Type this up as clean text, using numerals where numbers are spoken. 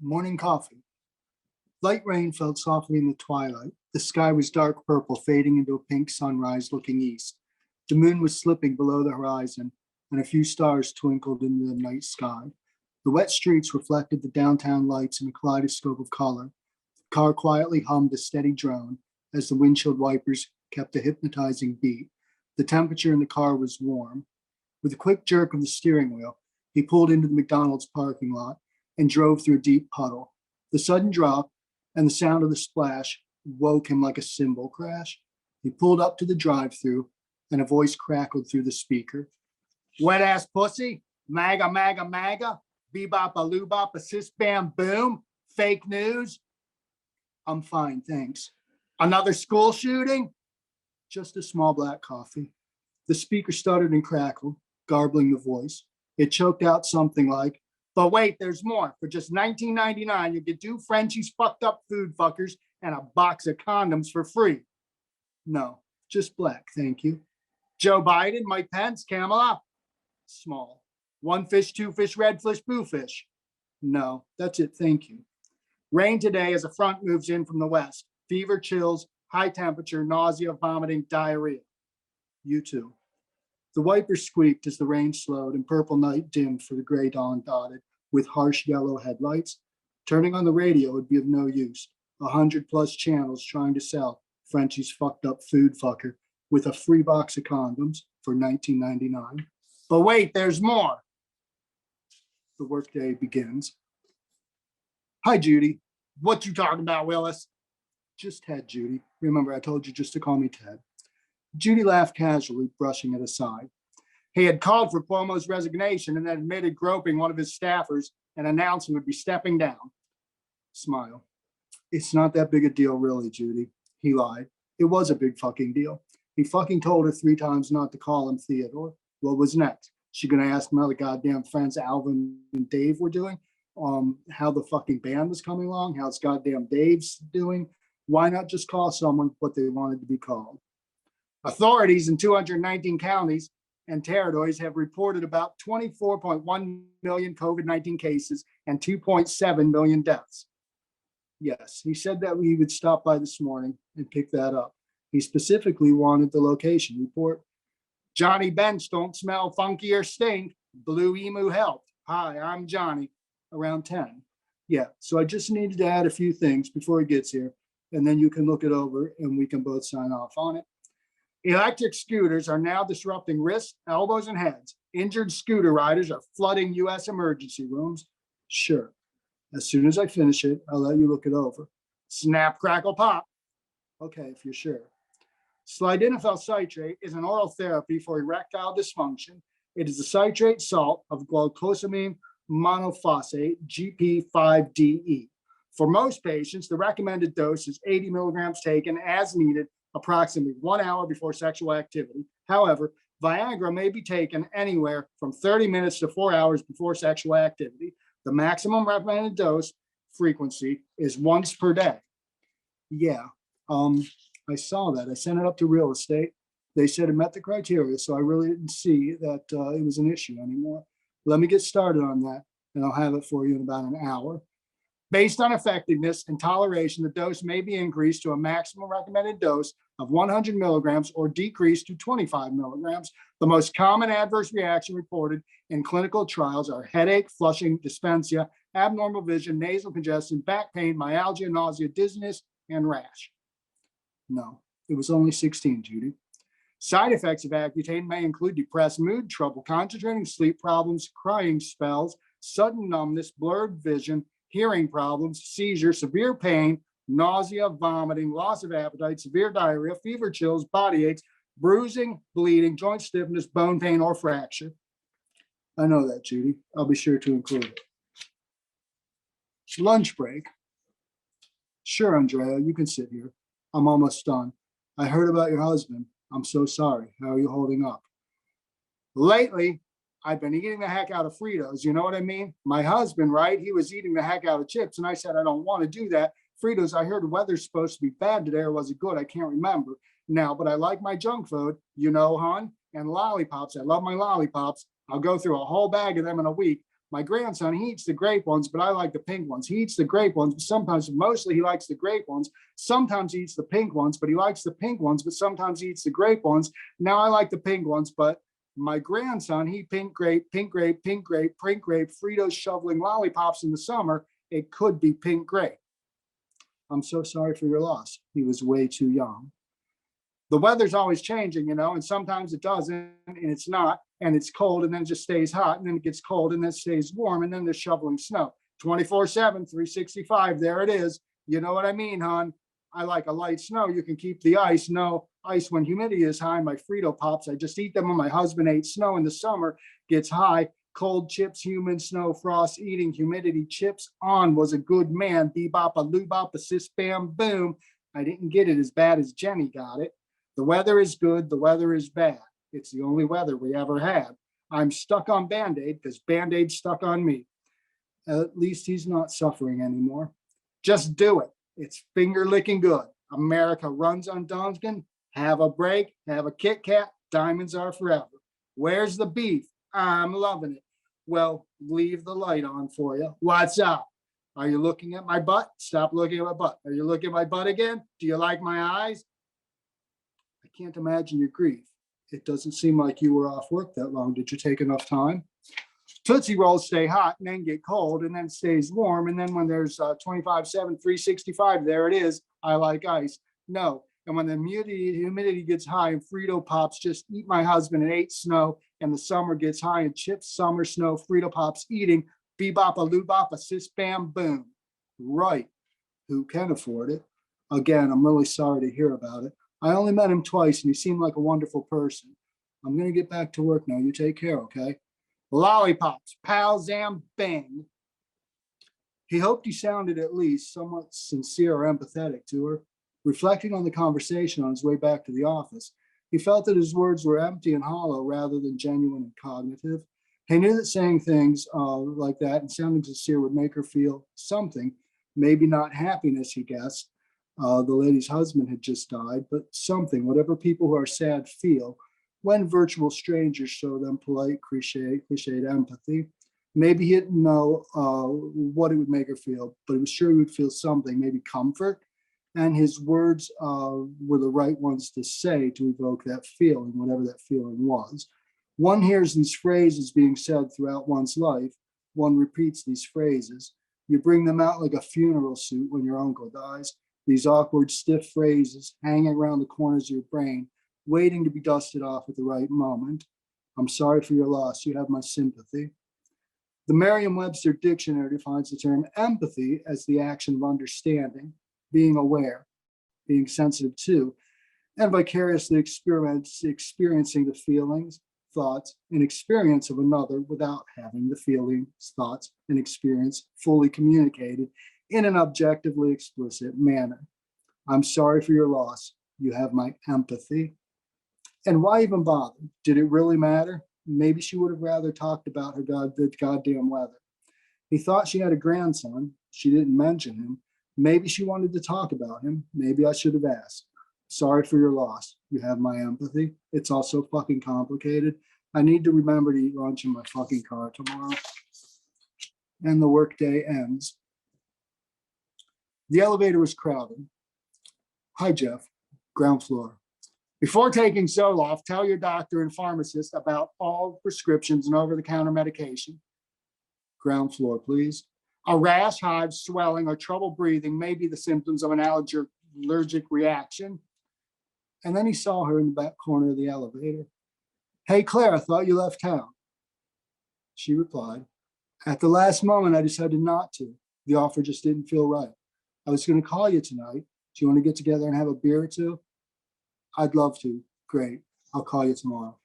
Morning coffee. Light rain fell softly in the twilight. The sky was dark purple, fading into a pink sunrise looking east. The moon was slipping below the horizon, and a few stars twinkled in the night sky. The wet streets reflected the downtown lights in a kaleidoscope of color. The car quietly hummed a steady drone as the windshield wipers kept a hypnotizing beat. The temperature in the car was warm. With a quick jerk of the steering wheel, he pulled into the McDonald's parking lot and drove through a deep puddle. The sudden drop and the sound of the splash woke him like a cymbal crash. He pulled up to the drive-through and a voice crackled through the speaker. Wet ass pussy, MAGA, MAGA, MAGA, bebop, a loobop, assist, bam, boom, fake news. I'm fine, thanks. Another school shooting? Just a small black coffee. The speaker stuttered and crackled, garbling the voice. It choked out something like, but wait, there's more. For just $19.99, you get 2 Frenchie's fucked up food fuckers and a box of condoms for free. No, just black, thank you. Joe Biden, Mike Pence, Kamala. Small. 1 fish, 2 fish, red fish, blue fish. No, that's it, thank you. Rain today as a front moves in from the west. Fever, chills, high temperature, nausea, vomiting, diarrhea. You too. The wipers squeaked as the rain slowed and purple night dimmed for the gray dawn dotted with harsh yellow headlights. Turning on the radio would be of no use. 100+ channels trying to sell Frenchie's fucked up food fucker with a free box of condoms for $19.99. But wait, there's more. The workday begins. Hi, Judy. What you talking about, Willis? Just Ted, Judy. Remember, I told you just to call me Ted. Judy laughed casually, brushing it aside. He had called for Cuomo's resignation and then admitted groping one of his staffers and announced he would be stepping down. Smile. It's not that big a deal, really, Judy. He lied. It was a big fucking deal. He fucking told her 3 times not to call him Theodore. What was next? She gonna ask him how the goddamn friends Alvin and Dave were doing? How the fucking band was coming along? How's goddamn Dave's doing? Why not just call someone what they wanted to be called? Authorities in 219 counties and territories have reported about 24.1 million COVID-19 cases and 2.7 million deaths. Yes, he said that we would stop by this morning and pick that up. He specifically wanted the location report. Johnny Bench don't smell funky or stink. Blue Emu helped. Hi, I'm Johnny. Around 10. Yeah, so I just needed to add a few things before he gets here, and then you can look it over and we can both sign off on it. Electric scooters are now disrupting wrists, elbows, and heads. Injured scooter riders are flooding U.S. emergency rooms. Sure. As soon as I finish it, I'll let you look it over. Snap, crackle, pop. Okay, if you're sure. Sildenafil citrate is an oral therapy for erectile dysfunction. It is a citrate salt of glucosamine monophosphate, GP5DE. For most patients, the recommended dose is 80 milligrams taken as needed approximately 1 hour before sexual activity. However, Viagra may be taken anywhere from 30 minutes to 4 hours before sexual activity. The maximum recommended dose frequency is once per day. Yeah, I saw that. I sent it up to real estate. They said it met the criteria, so I really didn't see that it was an issue anymore. Let me get started on that, and I'll have it for you in about an hour. Based on effectiveness and toleration, the dose may be increased to a maximum recommended dose of 100 milligrams or decreased to 25 milligrams. The most common adverse reaction reported in clinical trials are headache, flushing, dyspepsia, abnormal vision, nasal congestion, back pain, myalgia, nausea, dizziness, and rash. No, it was only 16, Judy. Side effects of Accutane may include depressed mood, trouble concentrating, sleep problems, crying spells, sudden numbness, blurred vision, hearing problems, seizure, severe pain, nausea, vomiting, loss of appetite, severe diarrhea, fever, chills, body aches, bruising, bleeding, joint stiffness, bone pain, or fracture. I know that, Judy. I'll be sure to include it. Lunch break. Sure, Andrea, you can sit here. I'm almost done. I heard about your husband. I'm so sorry. How are you holding up? Lately, I've been eating the heck out of Fritos. You know what I mean? My husband, right? He was eating the heck out of chips. And I said, I don't want to do that. Fritos, I heard the weather's supposed to be bad today, or was it good? I can't remember now, but I like my junk food, you know, hon, and lollipops. I love my lollipops. I'll go through a whole bag of them in a week. My grandson, he eats the grape ones, but I like the pink ones. He eats the grape ones, but sometimes, mostly he likes the grape ones. Sometimes he eats the pink ones, but he likes the pink ones, but sometimes he eats the grape ones. Now I like the pink ones, but my grandson, he pink grape, pink grape, pink grape, pink grape, Fritos shoveling lollipops in the summer. It could be pink grape. I'm so sorry for your loss. He was way too young. The weather's always changing, and sometimes it doesn't, and it's not, and it's cold, and then it just stays hot, and then it gets cold, and then it stays warm, and then they're shoveling snow. 24/7, 365, there it is. You know what I mean, hon? I like a light snow. You can keep the ice. No ice when humidity is high. My Frito Pops, I just eat them when my husband ate snow in the summer, gets high. Cold chips, human snow, frost, eating, humidity, chips on, was a good man. Bebop, a loobop, a sis, bam, boom. I didn't get it as bad as Jenny got it. The weather is good. The weather is bad. It's the only weather we ever had. I'm stuck on Band-Aid because Band-Aid stuck on me. At least he's not suffering anymore. Just do it. It's finger licking good. America runs on Dunskin. Have a break. Have a Kit Kat. Diamonds are forever. Where's the beef? I'm loving it. Well, leave the light on for you. What's up? Are you looking at my butt? Stop looking at my butt. Are you looking at my butt again? Do you like my eyes? I can't imagine your grief. It doesn't seem like you were off work that long. Did you take enough time? Tootsie Rolls stay hot and then get cold and then stays warm. And then when there's 25/7, 365, there it is. I like ice. No. And when the humidity gets high and Frito Pops, just eat my husband and ate snow, and the summer gets high and chips, summer snow, Frito Pops eating, bebop, a loobop, a sis, bam, boom. Right. Who can afford it? Again, I'm really sorry to hear about it. I only met him twice and he seemed like a wonderful person. I'm going to get back to work now. You take care, okay? Lollipops, pal, zam, bang. He hoped he sounded at least somewhat sincere or empathetic to her. Reflecting on the conversation on his way back to the office, he felt that his words were empty and hollow rather than genuine and cognitive. He knew that saying things like that and sounding sincere would make her feel something, maybe not happiness, he guessed. The lady's husband had just died, but something, whatever people who are sad feel when virtual strangers show them polite, cliched empathy. Maybe he didn't know what it would make her feel, but he was sure he would feel something, maybe comfort. And his words were the right ones to say to evoke that feeling, whatever that feeling was. One hears these phrases being said throughout one's life. One repeats these phrases. You bring them out like a funeral suit when your uncle dies. These awkward, stiff phrases hanging around the corners of your brain, waiting to be dusted off at the right moment. I'm sorry for your loss. You have my sympathy. The Merriam-Webster dictionary defines the term empathy as the action of understanding, being aware, being sensitive to, and vicariously experiencing the feelings, thoughts, and experience of another without having the feelings, thoughts, and experience fully communicated in an objectively explicit manner. I'm sorry for your loss. You have my empathy. And why even bother? Did it really matter? Maybe she would have rather talked about the goddamn weather. He thought she had a grandson. She didn't mention him. Maybe she wanted to talk about him. Maybe I should have asked. Sorry for your loss. You have my empathy. It's all so fucking complicated. I need to remember to eat lunch in my fucking car tomorrow. And the workday ends. The elevator was crowded. Hi, Jeff. Ground floor. Before taking Zoloft, tell your doctor and pharmacist about all prescriptions and over-the-counter medication. Ground floor, please. A rash, hives, swelling, or trouble breathing may be the symptoms of an allergic reaction. And then he saw her in the back corner of the elevator. Hey, Claire, I thought you left town. She replied, at the last moment, I decided not to. The offer just didn't feel right. I was going to call you tonight. Do you want to get together and have a beer or two? I'd love to. Great. I'll call you tomorrow.